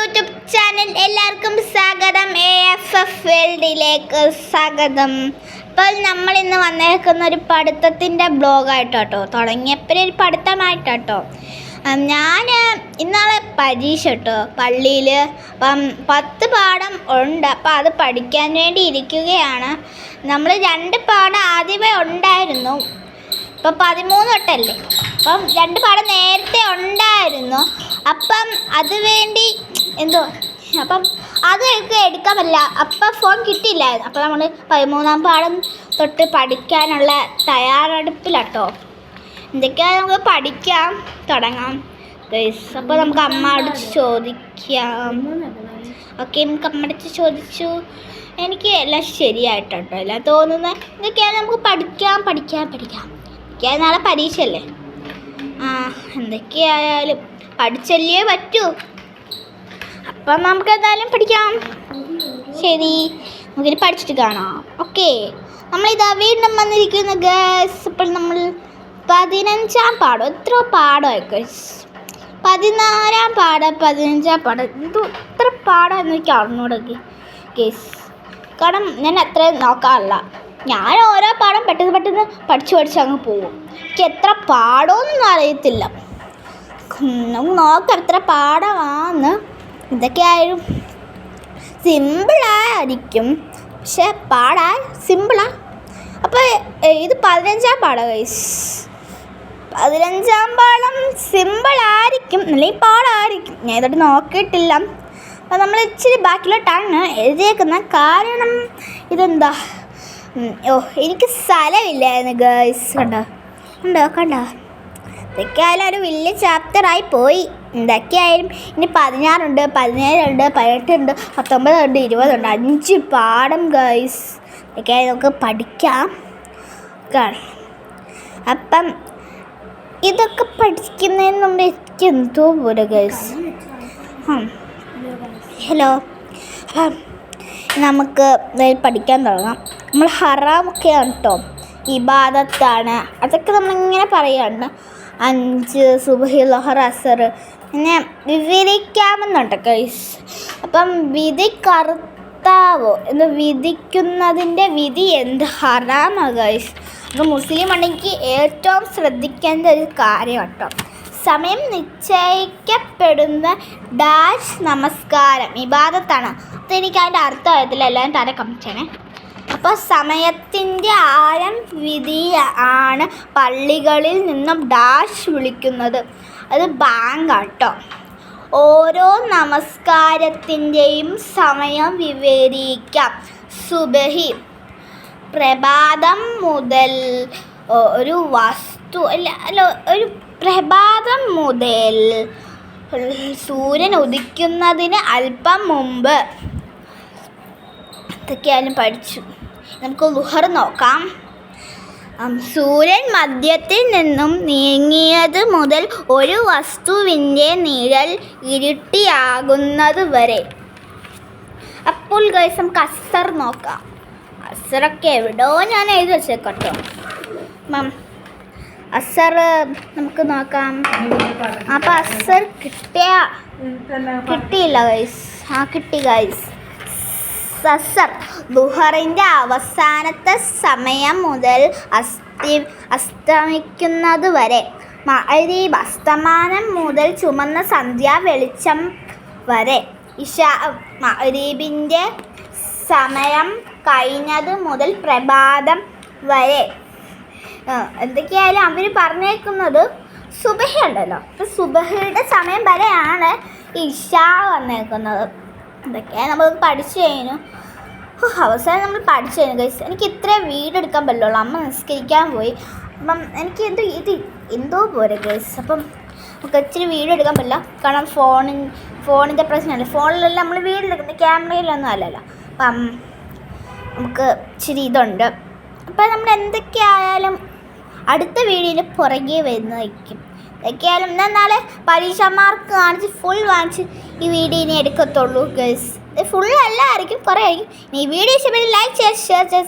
YouTube channel എല്ലാവർക്കും സ്വാഗതം. AFF വേൾഡിലേക്ക് സ്വാഗതം. ഇപ്പോൾ നമ്മൾ ഇന്ന് വന്നേക്കുന്ന ഒരു പഠിത്തത്തിൻ്റെ ബ്ലോഗായിട്ടോ, തുടങ്ങിയപ്പോൾ ഒരു പഠിത്തമായിട്ടോ. ഞാൻ ഇന്നാളെ പരീക്ഷ കേട്ടോ പള്ളിയിൽ. അപ്പം 10 പാഠം ഉണ്ട്. അപ്പം അത് പഠിക്കാൻ വേണ്ടി ഇരിക്കുകയാണ്. നമ്മൾ 2 പാഠം ആദ്യമേ ഉണ്ടായിരുന്നു. ഇപ്പം 13 തൊട്ടല്ലേ. അപ്പം 2 പാഠം നേരത്തെ ഉണ്ടായിരുന്നു. അപ്പം അതുവേണ്ടി അപ്പം അതൊക്കെ എടുക്കാൻ പറ്റില്ല. അപ്പം ഫോൺ കിട്ടിയില്ലായിരുന്നു. അപ്പം നമ്മൾ 13-ാം പാഠം തൊട്ട് പഠിക്കാനുള്ള തയ്യാറെടുപ്പിലാട്ടോ. എന്തൊക്കെയാണ് നമുക്ക് പഠിക്കാം, തുടങ്ങാം ഗൈസ്. അപ്പോൾ നമുക്ക് അമ്മയോട് ചോദിക്കാം. ഓക്കെ, നമുക്ക് അമ്മയോട് ചോദിച്ചു. എനിക്ക് എല്ലാം ശരിയായിട്ടോ, എല്ലാം തോന്നുന്നത്. എന്തൊക്കെയാണ് നമുക്ക് പഠിക്കാം. നാളെ പരീക്ഷയല്ലേ. എന്തൊക്കെയായാലും പഠിച്ചല്ലേ പറ്റൂ. അപ്പം നമുക്ക് എന്തായാലും പഠിക്കാം. ശരി, നമുക്കിത് പഠിച്ചിട്ട് കാണാം. ഓക്കെ, നമ്മളിതാ വീണ്ടും വന്നിരിക്കുന്നു ഗൈസ്. ഇപ്പോൾ നമ്മൾ 15-ാം പാഠം. എത്ര പാഠമായി ഗൈസ്? 14-ാം പാഠം, 15-ാം പാഠം. ഇത് എത്ര പാഠം എനിക്ക് അറിഞ്ഞൂടെ ഗൈസ്. കാരണം ഞാൻ അത്രയും നോക്കാറില്ല. ഞാൻ ഓരോ പാഠം പെട്ടെന്ന് പഠിച്ച് അങ്ങ് പോകും. എനിക്ക് എത്ര പാഠമൊന്നും അറിയത്തില്ല. നമുക്ക് നോക്കാം എത്ര പാഠമാണെന്ന്. ഇതൊക്കെയായാലും സിമ്പിളായിരിക്കും, പക്ഷെ പാടാൻ സിമ്പിളാണ്. അപ്പോൾ ഇത് 15-ാം പാഠം ഗൈസ്. 15-ാം പാഠം സിമ്പിളായിരിക്കും, അല്ലെങ്കിൽ പാടായിരിക്കും. ഞാൻ ഇതോട്ട് നോക്കിയിട്ടില്ല. അപ്പം നമ്മൾ ഇച്ചിരി ബാക്കിലോട്ടാണ് എഴുതിയേക്കുന്നത്. കാരണം ഇതെന്താ, എനിക്ക് സ്ഥലമില്ലായിരുന്നു ഗൈസ്. കണ്ടോ ഇതൊക്കെയായാലും ഒരു വലിയ ചാപ്റ്ററായി പോയി. എന്തൊക്കെയായാലും ഇനി 16 ഉണ്ട്, 17 ഉണ്ട്, 18 ഉണ്ട്, 19 ഉണ്ട്, 20 ഉണ്ട്. 5 പാഠം ഗൈസ്. ഇതൊക്കെയായാലും നമുക്ക് പഠിക്കാം. അപ്പം ഇതൊക്കെ പഠിക്കുന്നതിന് മുമ്പ് എനിക്ക് എന്തോ പോലെ ഗൈസ്. ഹലോ, നമുക്ക് പഠിക്കാൻ തുടങ്ങാം. നമ്മൾ ഹറാമൊക്കെയാണ് കേട്ടോ, ഇബാദത്താണ്. അതൊക്കെ നമ്മളിങ്ങനെ പറയാറുണ്ട്. 5 സുബ്ഹി, ളുഹർ, അസർ പിന്നെ വിവരിക്കാമെന്നുണ്ട് ഗൈസ്. അപ്പം വിധി കർത്താവോ എന്ന് വിധിക്കുന്നതിൻ്റെ വിധി എന്ത്? ഹറാമാണ് ഗൈസ്. അപ്പോൾ മുസ്ലിം ആണെങ്കിൽ ഏറ്റവും ശ്രദ്ധിക്കേണ്ട ഒരു കാര്യം കേട്ടോ. സമയം നിശ്ചയിക്കപ്പെടുന്ന ഡാഷ് നമസ്കാരം ഇബാദത്താണ്. അതെനിക്ക് അതിൻ്റെ അർത്ഥം അറിയത്തില്ല, എല്ലാവരും താരെ കമിച്ചേനെ. അപ്പോൾ സമയത്തിൻ്റെ ആഴം വിധി ആണ് പള്ളികളിൽ നിന്നും ഡാഷ് വിളിക്കുന്നത്. അത് ബാങ്ക് കേട്ടോ. ഓരോ നമസ്കാരത്തിൻ്റെയും സമയം വിവരിക്കാം. സുബഹി പ്രഭാതം മുതൽ ഒരു പ്രഭാതം മുതൽ സൂര്യൻ ഉദിക്കുന്നതിന് അല്പം മുമ്പ്. ഇതൊക്കെയായാലും പഠിച്ചു. നമുക്ക് ളുഹർ നോക്കാം. സൂര്യൻ മധ്യത്തിൽ നിന്നും നീങ്ങിയത് മുതൽ ഒരു വസ്തുവിൻ്റെ നിഴൽ ഇരുട്ടിയാകുന്നത് വരെ. അപ്പോൾ ഗൈസ് നമുക്ക് അസർ നോക്കാം. അസറൊക്കെ എവിടെയോ ഞാൻ എഴുതി വെച്ചേക്കട്ടോ. അസർ നമുക്ക് നോക്കാം. അപ്പം അസർ കിട്ടിയില്ല ഗൈസ്. കിട്ടി ഗൈസ്. അസർ ളുഹറിൻ്റെ അവസാനത്തെ സമയം മുതൽ അസ്തമിക്കുന്നത് വരെ. മഗ്‌രിബ് അസ്തമാനം മുതൽ ചുമന്ന സന്ധ്യാ വെളിച്ചം വരെ. മഗ്‌രിബിൻ്റെ സമയം കഴിഞ്ഞത് മുതൽ പ്രഭാതം വരെ. എന്തൊക്കെയായാലും അവർ പറഞ്ഞേക്കുന്നത് സുബഹി ഉണ്ടല്ലോ, അപ്പം സുബഹിയുടെ സമയം വരെയാണ് ഇശാ വന്നേക്കുന്നത്. ഇതൊക്കെയാണ് നമ്മൾ പഠിച്ചു കഴിഞ്ഞു. അവസാനം നമ്മൾ പഠിച്ചു കഴിഞ്ഞു ഗൈസ്. എനിക്ക് ഇത്രയും വീഡിയോ എടുക്കാൻ പറ്റുള്ളൂ. അമ്മ നിസ്കരിക്കാൻ പോയി. അപ്പം എനിക്ക് എന്തോ പോരെ ഗൈസ്. അപ്പം നമുക്ക് ഇച്ചിരി വീഡിയോ എടുക്കാൻ പറ്റില്ല. കാരണം ഫോണിൻ്റെ പ്രശ്നമല്ല. ഫോണിലെല്ലാം നമ്മൾ വീഡിയോ എടുക്കുന്നത്, ക്യാമറയിലൊന്നും അല്ലല്ലോ. അപ്പം നമുക്ക് ഇച്ചിരി ഇതുണ്ട്. അപ്പം നമ്മൾ എന്തൊക്കെയായാലും അടുത്ത വീഡിയോയിൽ പുറകെ വരുന്നതായിരിക്കും. ഇതൊക്കെയായാലും ഞാൻ നാളെ പരീക്ഷ മാർക്ക് കാണിച്ച് ഫുൾ കാണിച്ച് ഈ വീഡിയോ ഇനി എടുക്കത്തുള്ളൂ ഗൈസ്. ഇത് ഫുൾ അല്ലായിരിക്കും, കുറേ ആയിരിക്കും. ഈ വീഡിയോ ഇഷ്ടപ്പെട്ട് ലൈക്ക് ചെയ്യുക, ഷെയർ ചെയ്യുക.